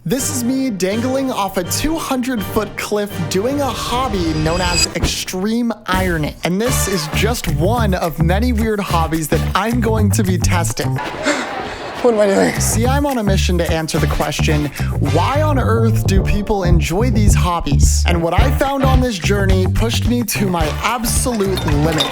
This is me dangling off a 200-foot cliff doing a hobby known as extreme ironing. And this is just one of many weird hobbies that I'm going to be testing. What am I doing? See, I'm on a mission to answer the question, why on earth do people enjoy these hobbies? And what I found on this journey pushed me to my absolute limit.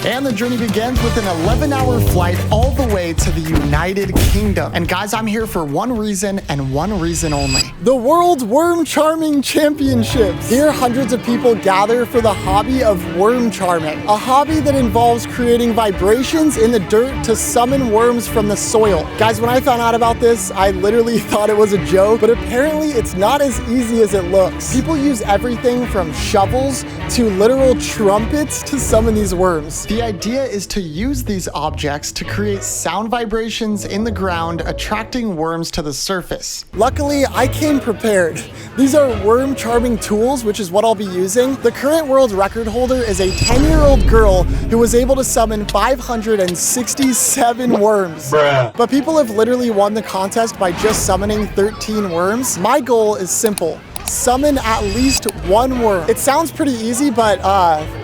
And the journey begins with an 11-hour flight all the way to the United Kingdom. And guys, I'm here for one reason and one reason only. The World Worm Charming Championships. Here, hundreds of people gather for the hobby of worm charming. A hobby that involves creating vibrations in the dirt to summon worms from the soil. Guys, when I found out about this, I literally thought it was a joke, but apparently it's not as easy as it looks. People use everything from shovels to literal trumpets to summon these worms. The idea is to use these objects to create sound vibrations in the ground, attracting worms to the surface. Luckily, I came prepared. These are worm charming tools, which is what I'll be using. The current world record holder is a 10-year-old girl who was able to summon 567 worms. Bruh. But people have literally won the contest by just summoning 13 worms. My goal is simple. Summon at least one worm. It sounds pretty easy, but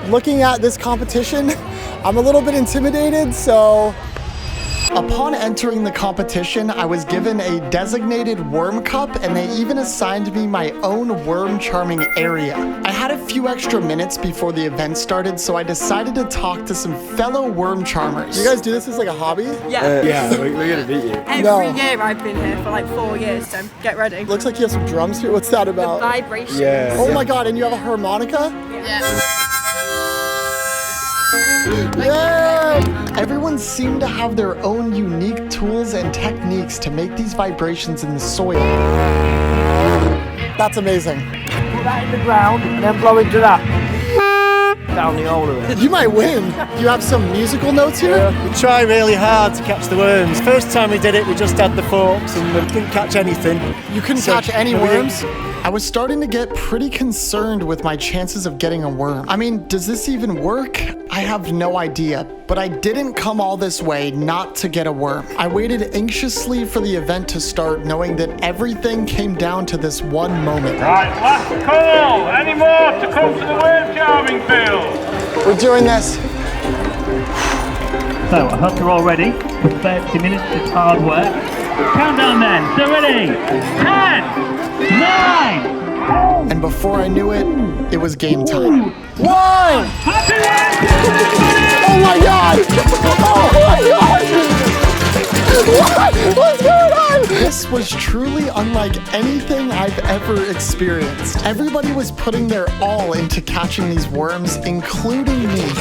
looking at this competition, I'm a little bit intimidated, so... Upon entering the competition, I was given a designated worm cup, and they even assigned me my own worm charming area. I had a few extra minutes before the event started, so I decided to talk to some fellow worm charmers. You guys do this as like a hobby? Yeah. Yeah, we're gonna beat you. Every year I've been here for like 4 years, so get ready. Looks like you have some drums here. What's that The about? vibration. Yeah. Oh my god, and you have a harmonica? Yeah! Everyone seemed to have their own unique tools and techniques to make these vibrations in the soil. That's amazing. Put that in the ground and then blow into that. Down the hole of it. You might win. Do you have some musical notes here? We try really hard to catch the worms. First time we did it, we just had the forks and we didn't catch anything. You couldn't catch any worms? I was starting to get pretty concerned with my chances of getting a worm. I mean, does this even work? I have no idea, but I didn't come all this way not to get a worm. I waited anxiously for the event to start, knowing that everything came down to this one moment. Right, last call. Any more to come to the worm charming field? We're doing this. So, I hope you're all ready. 30 minutes is hard work. Countdown then. So ready? 10, 9. And before I knew it, it was game time. 1! Happy worm! Oh my god! Oh my god! What? What's going on? This was truly unlike anything I've ever experienced. Everybody was putting their all into catching these worms, including me.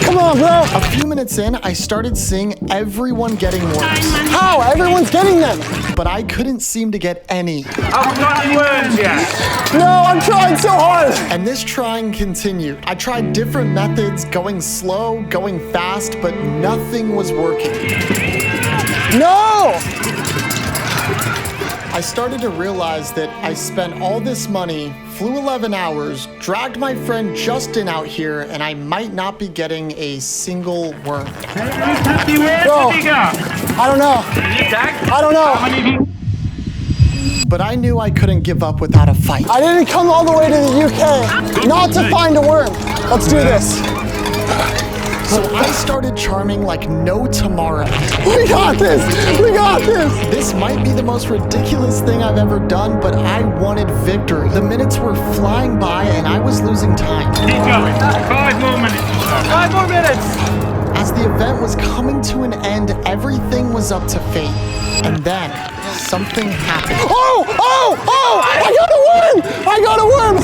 Come on, bro! A few minutes in, I started seeing everyone getting worms, How? Everyone's getting them! but I couldn't seem to get any. Haven't got any worms yet. No, I'm trying so hard! And this trying continued. I tried different methods, going slow, going fast, but nothing was working. No! I started to realize that I spent all this money, flew 11 hours, dragged my friend Justin out here, and I might not be getting a single worm. Happy worms Bro. have you got? I don't know. I don't know. How many have you? But I knew I couldn't give up without a fight. I didn't come all the way to the UK not to find a worm. Let's do this. So I started charming like no tomorrow. We got this! We got this! This might be the most ridiculous thing I've ever done, but I wanted victory. The minutes were flying by and I was losing time. Keep going. 5 more minutes. 5 more minutes! As the event was coming to an end, everything was up to fate. And then, something happened. Oh! Oh! Oh! I got a worm! I got a worm!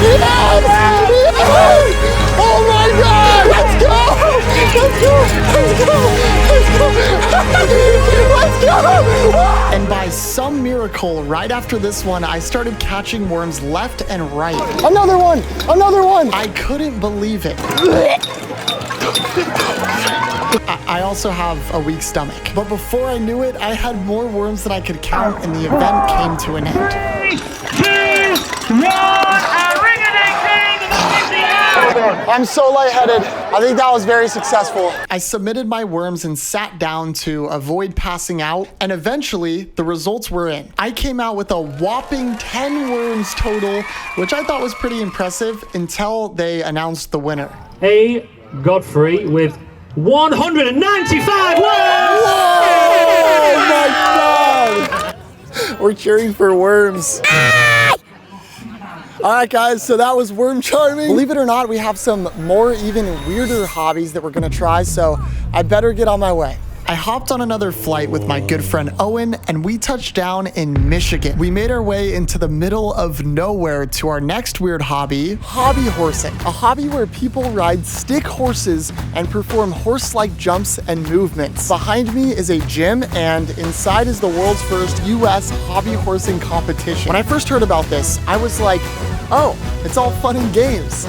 Yes! Yes! Oh my god! Let's go! Let's go! Let's go! Let's go! Let's go! And by some miracle, right after this one, I started catching worms left and right. Another one! Another one! I couldn't believe it. I also have a weak stomach. But before I knew it, I had more worms than I could count, and the event came to an end. 3, 2, 1, and ring-a-ding-ding! I'm so lightheaded. I think that was very successful. I submitted my worms and sat down to avoid passing out, and eventually the results were in. I came out with a whopping 10 worms total, which I thought was pretty impressive until they announced the winner. A. Godfrey with 195 worms! Oh my God! We're cheering for worms. All right, guys, so that was worm charming. Believe it or not, we have some more even weirder hobbies that we're gonna try, so I better get on my way. I hopped on another flight with my good friend Owen, and we touched down in Michigan. We made our way into the middle of nowhere to our next weird hobby. Hobby horsing, a hobby where people ride stick horses and perform horse-like jumps and movements. Behind me is a gym, and inside is the world's first US hobby horsing competition. When I first heard about this, I was like, oh, it's all fun and games.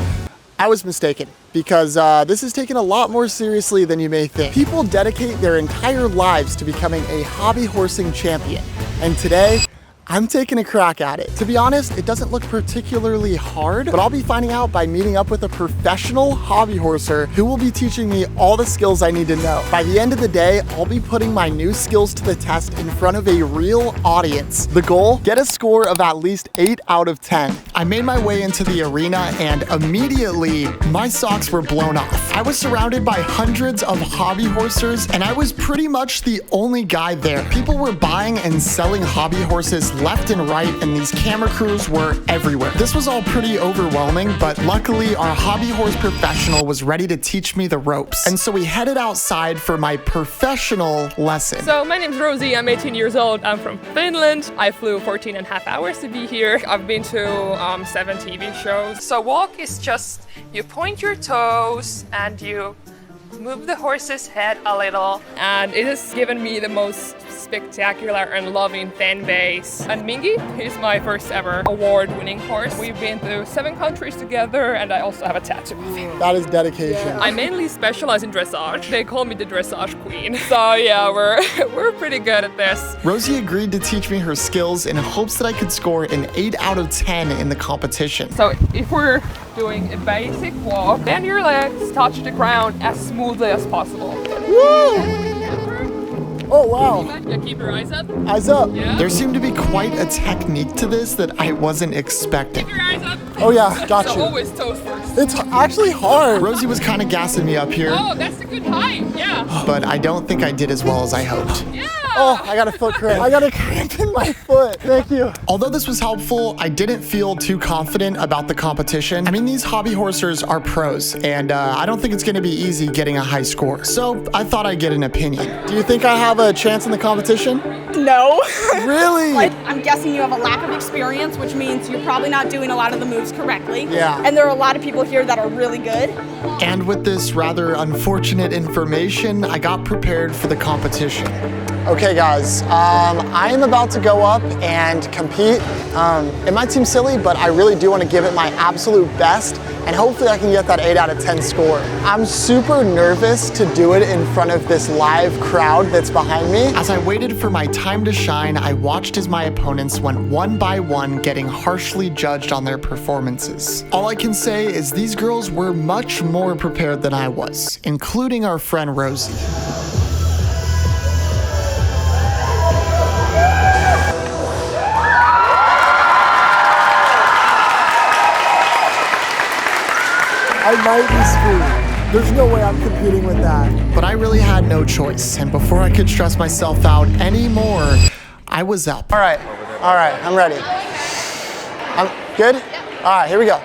I was mistaken, because this is taken a lot more seriously than you may think. People dedicate their entire lives to becoming a hobby horsing champion, and today, I'm taking a crack at it. To be honest, it doesn't look particularly hard, but I'll be finding out by meeting up with a professional hobby horser who will be teaching me all the skills I need to know. By the end of the day, I'll be putting my new skills to the test in front of a real audience. The goal, get a score of at least 8 out of 10. I made my way into the arena, and immediately my socks were blown off. I was surrounded by hundreds of hobby horsers, and I was pretty much the only guy there. People were buying and selling hobby horses left and right, and these camera crews were everywhere. This was all pretty overwhelming, but luckily our hobby horse professional was ready to teach me the ropes. And so we headed outside for my professional lesson. So my name's Rosie, I'm 18 years old, I'm from Finland. I flew 14 and a half hours to be here. I've been to 7 TV shows. So walk is just, you point your toes and you move the horse's head a little. And it has given me the most spectacular and loving fan base. And Mingy, he's my first ever award-winning horse. We've been to 7 countries together, and I also have a tattoo of him. That is dedication. I mainly specialize in dressage. They call me the dressage queen. So yeah, we're pretty good at this. Rosie agreed to teach me her skills in hopes that I could score an 8 out of 10 in the competition. So if we're doing a basic walk, bend your legs, touch the ground as smoothly as possible. Woo! Oh, wow. Yeah, keep your eyes up. Eyes up. Yeah. There seemed to be quite a technique to this that I wasn't expecting. Keep your eyes up. Oh, yeah, got So you. always toes first. It's actually hard. Rosie was kind of gassing me up here, Oh, that's a good height. Yeah. but I don't think I did as well as I hoped. Yeah. Oh, I got a foot cramp. I got a cramp in my foot. Thank you. Although this was helpful, I didn't feel too confident about the competition. I mean, these hobby horsers are pros, and I don't think it's going to be easy getting a high score. So I thought I'd get an opinion. Do you think I have a chance in the competition? No. Really? Like, I'm guessing you have a lack of experience, which means you're probably not doing a lot of the moves correctly. Yeah. And there are a lot of people here that are really good. And with this rather unfortunate information, I got prepared for the competition. Okay, guys, I am about to go up and compete. It might seem silly, but I really do want to give it my absolute best, and hopefully I can get that 8 out of 10 score. I'm super nervous to do it in front of this live crowd that's behind me. As I waited for my time to shine, I watched as my opponents went one by one, getting harshly judged on their performances. All I can say is these girls were much more prepared than I was, including our friend Rosie. I might be screwed. There's no way I'm competing with that. But I really had no choice, and before I could stress myself out anymore, I was up. All right, I'm ready. I'm good? All right, here we go.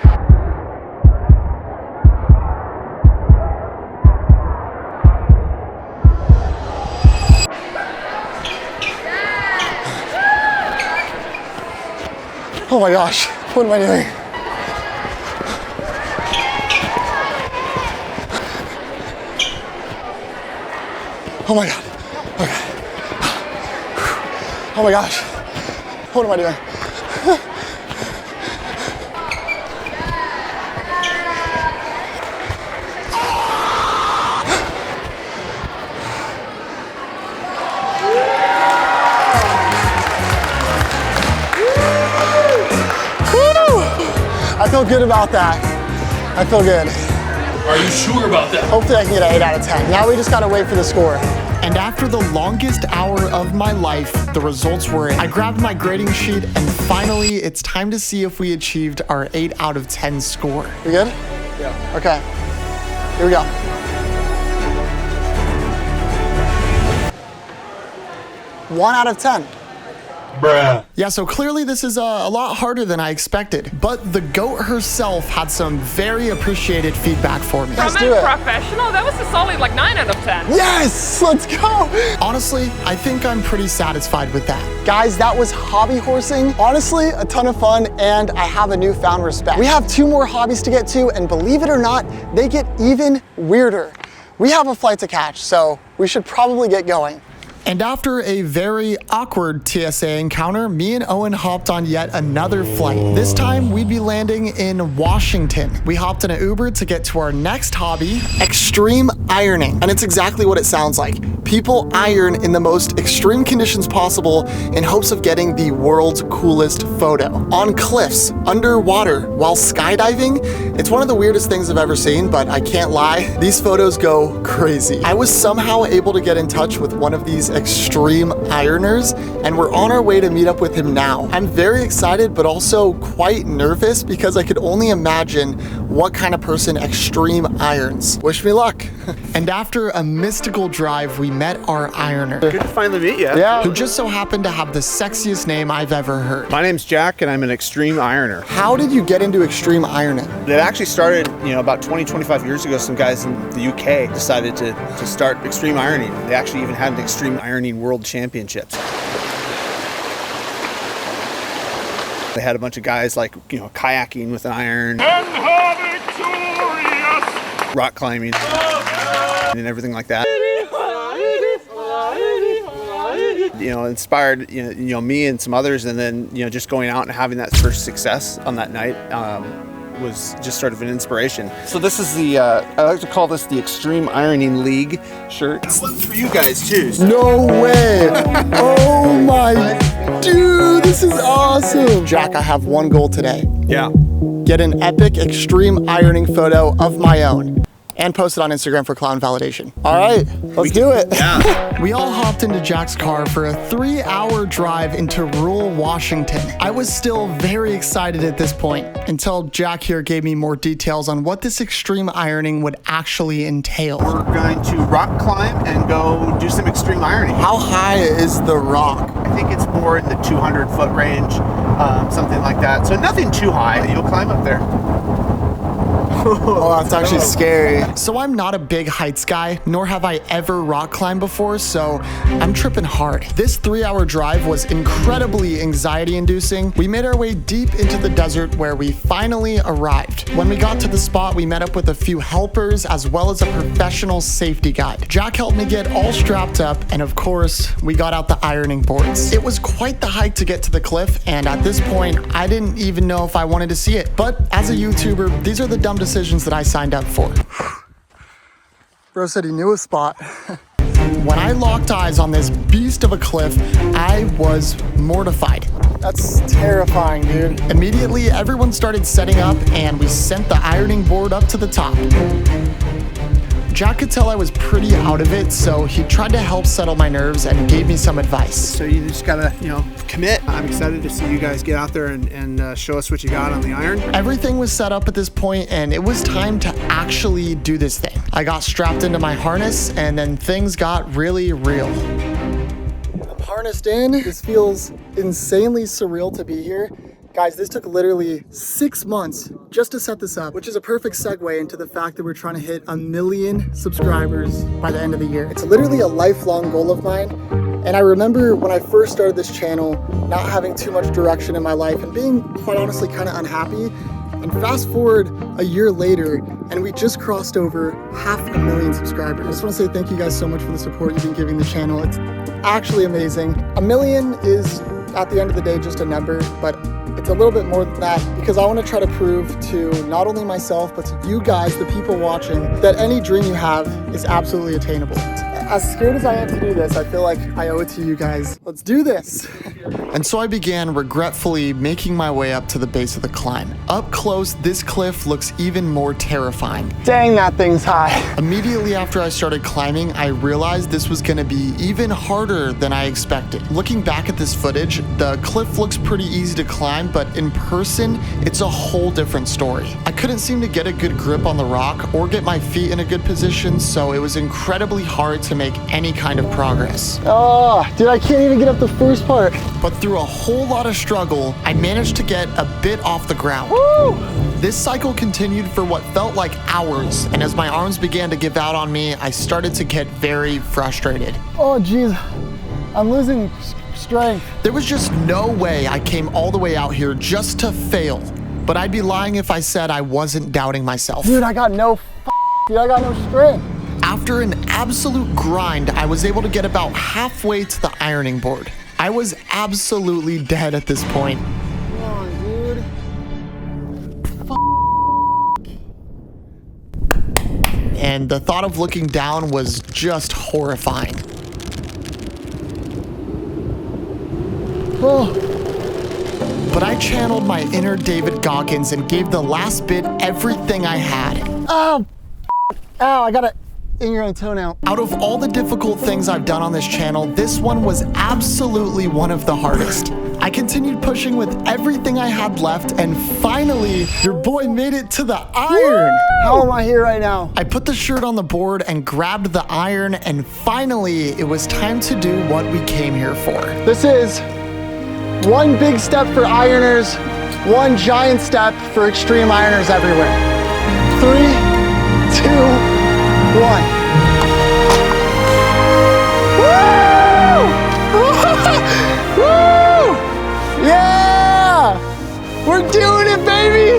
Oh my gosh, what am I doing? Oh my God, okay. Oh my gosh, what am I doing? I feel good about that. I feel good. Are you sure about that? Hopefully I can get an 8 out of 10. Now we just gotta wait for the score. And after the longest hour of my life, the results were in. I grabbed my grading sheet, and finally, it's time to see if we achieved our 8 out of 10 score. You good? Yeah. Okay. Here we go. 1 out of 10. Bruh. Yeah, so clearly this is a lot harder than I expected. But the goat herself had some very appreciated feedback for me. Let's From do a it. professional, that was a solid like 9 out of 10. Yes! Let's go! Honestly, I think I'm pretty satisfied with that. Guys, that was hobby horsing. Honestly, a ton of fun, and I have a newfound respect. We have 2 more hobbies to get to, and believe it or not, they get even weirder. We have a flight to catch, so we should probably get going. And after a very awkward TSA encounter, me and Owen hopped on yet another flight. This time, we'd be landing in Washington. We hopped in an Uber to get to our next hobby, extreme ironing. And it's exactly what it sounds like. People iron in the most extreme conditions possible in hopes of getting the world's coolest photo. On cliffs, underwater, while skydiving. It's one of the weirdest things I've ever seen, but I can't lie, these photos go crazy. I was somehow able to get in touch with one of these extreme ironers, and we're on our way to meet up with him now. I'm very excited, but also quite nervous because I could only imagine what kind of person extreme irons. Wish me luck. And after a mystical drive, we met our ironer, Good to finally meet you. Yeah. who just so happened to have the sexiest name I've ever heard. My name's Jack, and I'm an extreme ironer. How did you get into extreme ironing? It actually started, about 20, 25 years ago. Some guys in the UK decided to start extreme ironing. They actually even had an extreme ironing world championships. They had a bunch of guys like, kayaking with an iron, And her victorious. rock climbing, and everything like that. Inspired, me and some others, and then, just going out and having that first success on that night was just sort of an inspiration. So this is the, I like to call this the Extreme Ironing League shirt. It's one for you guys too. So. No way! Oh my, dude, this is awesome! Jack, I have one goal today. Yeah. Get an epic extreme ironing photo of my own and post it on Instagram for clown validation. All right, let's do it. Yeah. We all hopped into Jack's car for a 3-hour drive into rural Washington. I was still very excited at this point until Jack here gave me more details on what this extreme ironing would actually entail. We're going to rock climb and go do some extreme ironing. How high is the rock? I think it's more in the 200-foot range, something like that. So nothing too high. You'll climb up there. Oh, that's actually scary. So I'm not a big heights guy, nor have I ever rock climbed before, so I'm tripping hard. This 3-hour drive was incredibly anxiety inducing. We made our way deep into the desert where we finally arrived. When we got to the spot, we met up with a few helpers as well as a professional safety guide. Jack helped me get all strapped up, and of course, we got out the ironing boards. It was quite the hike to get to the cliff, and at this point, I didn't even know if I wanted to see it. But as a YouTuber, these are the dumb decisions that I signed up for. Bro said he knew a spot. When I locked eyes on this beast of a cliff, I was mortified. That's terrifying, dude. Immediately, everyone started setting up, and we sent the ironing board up to the top. Jack could tell I was pretty out of it, so he tried to help settle my nerves and gave me some advice. So you just gotta, commit. I'm excited to see you guys get out there and show us what you got on the iron. Everything was set up at this point, and it was time to actually do this thing. I got strapped into my harness, and then things got really real. I'm harnessed in. This feels insanely surreal to be here. Guys, this took literally 6 months just to set this up, which is a perfect segue into the fact that we're trying to hit 1 million subscribers by the end of the year. It's literally a lifelong goal of mine. And I remember when I first started this channel, not having too much direction in my life and being quite honestly kind of unhappy. And fast forward a year later, and we just crossed over 500,000 subscribers. I just want to say thank you guys so much for the support you've been giving the channel. It's actually amazing. 1 million is, at the end of the day, just a number, but it's a little bit more than that because I want to try to prove to not only myself, but to you guys, the people watching, that any dream you have is absolutely attainable. as scared as I am to do this, I feel like I owe it to you guys. Let's do this. And so I began regretfully making my way up to the base of the climb. Up close, this cliff looks even more terrifying. Dang, that thing's high. Immediately after I started climbing, I realized this was gonna be even harder than I expected. Looking back at this footage, the cliff looks pretty easy to climb, but in person, it's a whole different story. I couldn't seem to get a good grip on the rock or get my feet in a good position, so it was incredibly hard to make any kind of progress. Oh, dude, I can't even get up the first part. But through a whole lot of struggle, I managed to get a bit off the ground. Woo! This cycle continued for what felt like hours, and as my arms began to give out on me, I started to get very frustrated. Oh, geez, I'm losing strength. There was just no way I came all the way out here just to fail, but I'd be lying if I said I wasn't doubting myself. Dude, I got no strength. After an absolute grind, I was able to get about halfway to the ironing board. I was absolutely dead at this point. Come on, dude. And the thought of looking down was just horrifying. Oh. But I channeled my inner David Goggins and gave the last bit everything I had. Oh, ow, I got it in your own toenail. Out of all the difficult things I've done on this channel, this one was absolutely one of the hardest. I continued pushing with everything I had left, and finally, your boy made it to the iron. How am I here right now? I put the shirt on the board and grabbed the iron, and finally, it was time to do what we came here for. This is one big step for ironers, one giant step for extreme ironers everywhere. 3, 2, 1. Woo! Woo! Yeah! We're doing it, baby!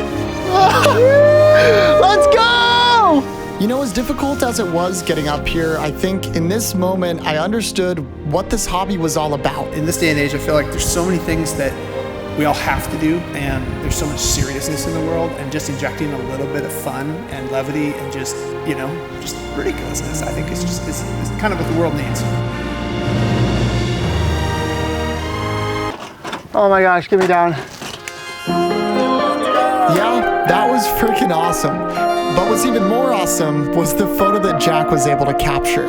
Let's go! You know, as difficult as it was getting up here, I think in this moment, I understood what this hobby was all about. In this day and age, I feel like there's so many things that we all have to do, and there's so much seriousness in the world, and just injecting a little bit of fun and levity and just, you know, just ridiculousness, I think it's kind of what the world needs. Oh my gosh, get me down. Yeah, that was freaking awesome. But what's even more awesome was the photo that Jack was able to capture.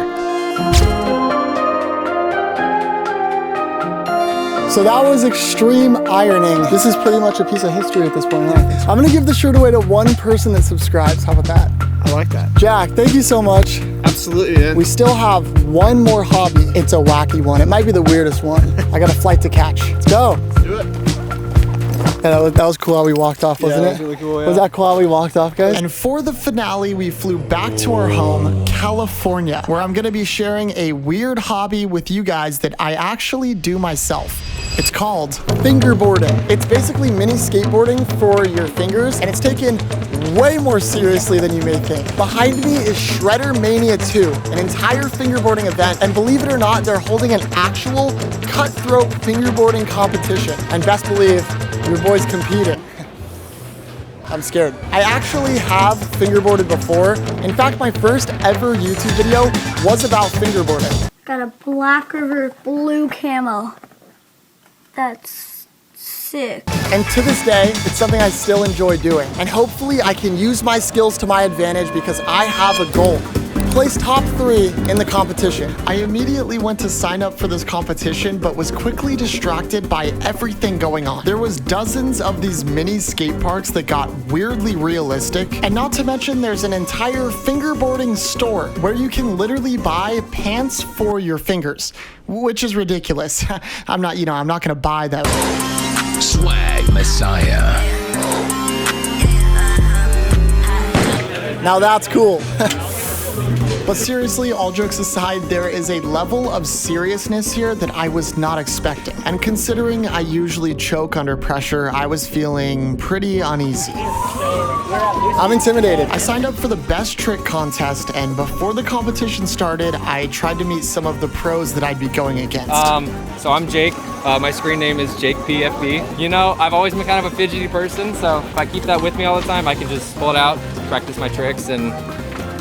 So that was extreme ironing. This is pretty much a piece of history at this point, huh? I'm gonna give the shirt away to one person that subscribes. How about that? I like that. Jack, thank you so much. Absolutely, man. We still have one more hobby. It's a wacky one. It might be the weirdest one. I got a flight to catch. Let's go. Let's do it. Yeah, that was cool how we walked off, wasn't it? That was really cool, yeah. Was that cool how we walked off, guys? And for the finale, we flew back to our home, California, where I'm gonna be sharing a weird hobby with you guys that I actually do myself. It's called Fingerboarding. It's basically mini skateboarding for your fingers, and it's taken way more seriously than you may think. Behind me is Shredder Mania 2, an entire fingerboarding event, and believe it or not, they're holding an actual cutthroat fingerboarding competition. And best believe, your boy's competing. I'm scared. I actually have fingerboarded before. In fact, my first ever YouTube video was about fingerboarding. Got a Black River blue camo. That's sick. And to this day, it's something I still enjoy doing. And hopefully I can use my skills to my advantage because I have a goal. Place top 3 in the competition. I immediately went to sign up for this competition, but was quickly distracted by everything going on. There was dozens of these mini skate parks that got weirdly realistic, and not to mention there's an entire fingerboarding store where you can literally buy pants for your fingers, which is ridiculous. I'm not gonna buy that. Swag Messiah. Now that's cool. But seriously, all jokes aside, there is a level of seriousness here that I was not expecting. And considering I usually choke under pressure, I was feeling pretty uneasy. I'm intimidated. I signed up for the best trick contest, and before the competition started, I tried to meet some of the pros that I'd be going against. So I'm Jake. My screen name is JakePFB. You know, I've always been kind of a fidgety person, so if I keep that with me all the time, I can just pull it out, practice my tricks, and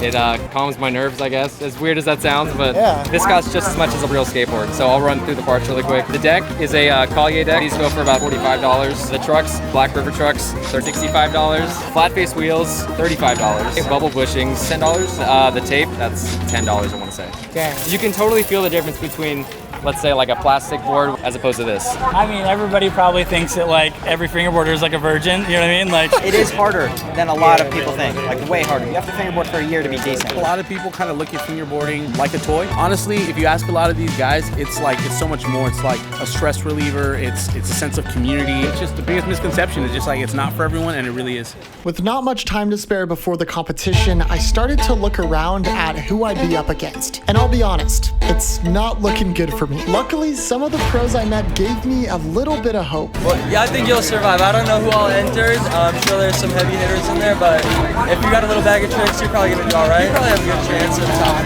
It calms my nerves, I guess. As weird as that sounds, but Yeah. this costs just as much as a real skateboard. So I'll run through the parts really quick. The deck is a Collier deck. These go for about $45. The trucks, Black River trucks, they're $65. Flat face wheels, $35. Bubble bushings, $10. The tape, that's $10, I want to say. Dang. You can totally feel the difference between, let's say, like a plastic board as opposed to this. I mean, everybody probably thinks that like every fingerboarder is like a virgin, you know what I mean? Like, it is harder than a lot of people think, like way harder. You have to fingerboard for a year to be decent. A lot of people kind of look at fingerboarding like a toy. Honestly, if you ask a lot of these guys, it's so much more. It's like a stress reliever. It's a sense of community. It's just the biggest misconception. It's just like it's not for everyone, and it really is. With not much time to spare before the competition, I started to look around at who I'd be up against. And I'll be honest, it's not looking good for me. Luckily, some of the pros I met gave me a little bit of hope. Well, yeah, I think you'll survive. I don't know who all entered. I'm sure there's some heavy hitters in there, but if you got a little bag of tricks, you're probably gonna do all right. You probably have a good chance in the top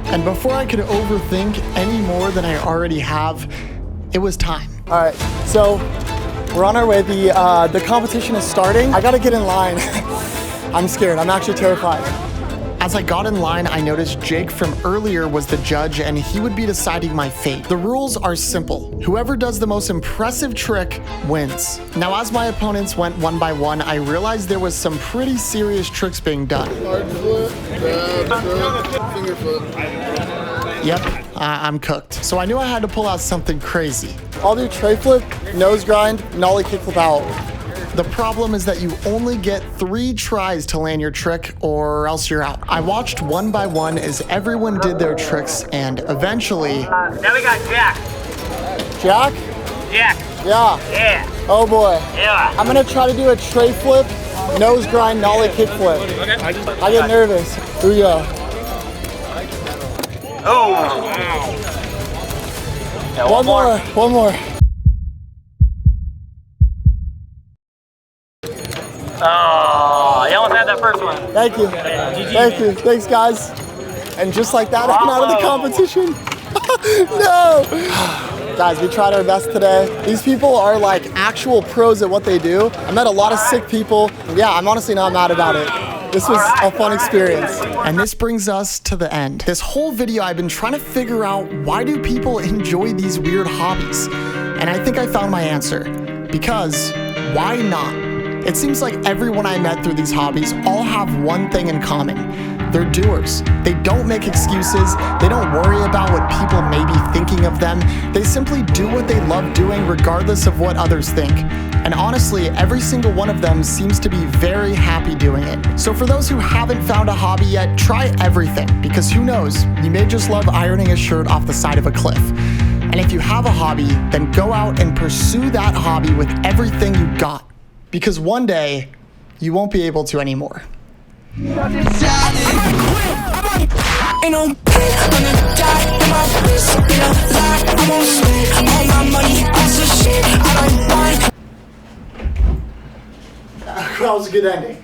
3. And before I could overthink any more than I already have, it was time. All right, so we're on our way. The competition is starting. I gotta get in line. I'm scared. I'm actually terrified. As I got in line, I noticed Jake from earlier was the judge and he would be deciding my fate. The rules are simple. Whoever does the most impressive trick wins. Now, as my opponents went one by one, I realized there was some pretty serious tricks being done. Hard flip, grab, finger flip. Yep, I'm cooked. So I knew I had to pull out something crazy. I'll do tray flip, nose grind, nollie kickflip out. The problem is that you only get 3 tries to land your trick or else you're out. I watched one by one as everyone did their tricks and eventually... Now we got Jack. Jack? Jack. Yeah. Yeah. Oh boy. Yeah. I'm gonna try to do a tray flip, nose grind, nollie kickflip. Okay. I get nervous. Here we go. Oh. Yeah, one more. One more. Oh, you almost had that first one. Thank you. Thank you. Thanks, guys. And just like that, I'm out of the competition. No. Guys, we tried our best today. These people are like actual pros at what they do. I met a lot of sick people. Yeah, I'm honestly not mad about it. This was a fun experience. And this brings us to the end. This whole video, I've been trying to figure out why do people enjoy these weird hobbies? And I think I found my answer. Because why not? It seems like everyone I met through these hobbies all have one thing in common. They're doers. They don't make excuses. They don't worry about what people may be thinking of them. They simply do what they love doing regardless of what others think. And honestly, every single one of them seems to be very happy doing it. So for those who haven't found a hobby yet, try everything, because who knows, you may just love ironing a shirt off the side of a cliff. And if you have a hobby, then go out and pursue that hobby with everything you got. Because one day, you won't be able to anymore. Ain't no pain, I'm gonna die in my wrist, in a lie, I won't spend all my money on some shit I don't want. That was a good ending.